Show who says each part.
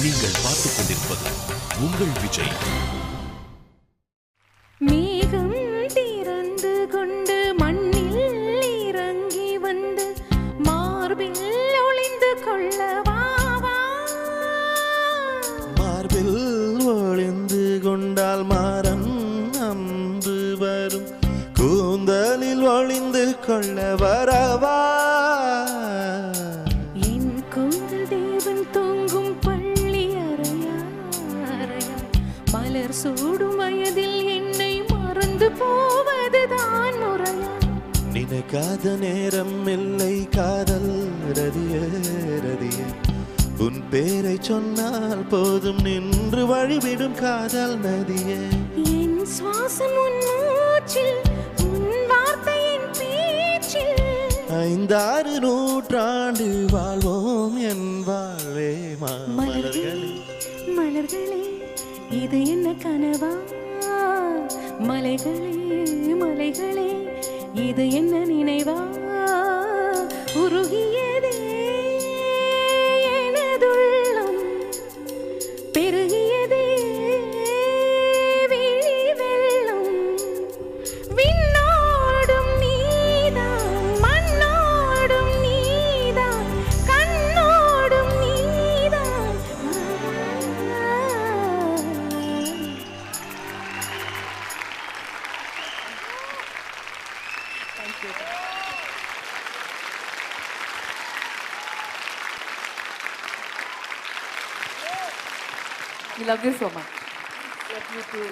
Speaker 1: நீங்கள் பார்த்துக் கொண்டிருப்பது உங்கள் விஜய்.
Speaker 2: மேகம் திறந்து கொண்டு மண்ணில் இறங்கி வந்து மார்பில் ஒளிந்து கொள்ளவா.
Speaker 3: மார்பில் ஒளிந்து கொண்டால் மாறன் அம்பு வரும், கூந்தலில் ஒளிந்து கொள்ள வரவா.
Speaker 2: என் கூந்தல் தேவன் தூங்கும் பள்ளி அறையா, மலர் சூடும் வயதில் என்னை மறந்து போவதுதான் முறையா.
Speaker 3: நினைக்காத நேரம் இல்லை காதல் ரதியே ரதியே, உன் பேரை சொன்னால் போதும் நின்று வழிவிடும் காதல் நதியே.
Speaker 2: என் சுவாசம் உன் மூச்சில், உன் வார்த்தையின் பேச்சில்.
Speaker 3: 5-6 நூற்றாண்டு வாழ்வோம் என் வாழ்வே மலர்களே.
Speaker 2: மலர்களே இது என்ன கனவா? மலைகளே மலைகளே இது என்ன நினைவா? உருகியதே எனதுள்ளம், பெருகியதே விழி வெள்ளம். விண்ணோடும் நீதான், மண்ணோடும் நீதான், கண்ணோடும் நீதான். Thank you.
Speaker 4: We love you so much.
Speaker 2: Love you too.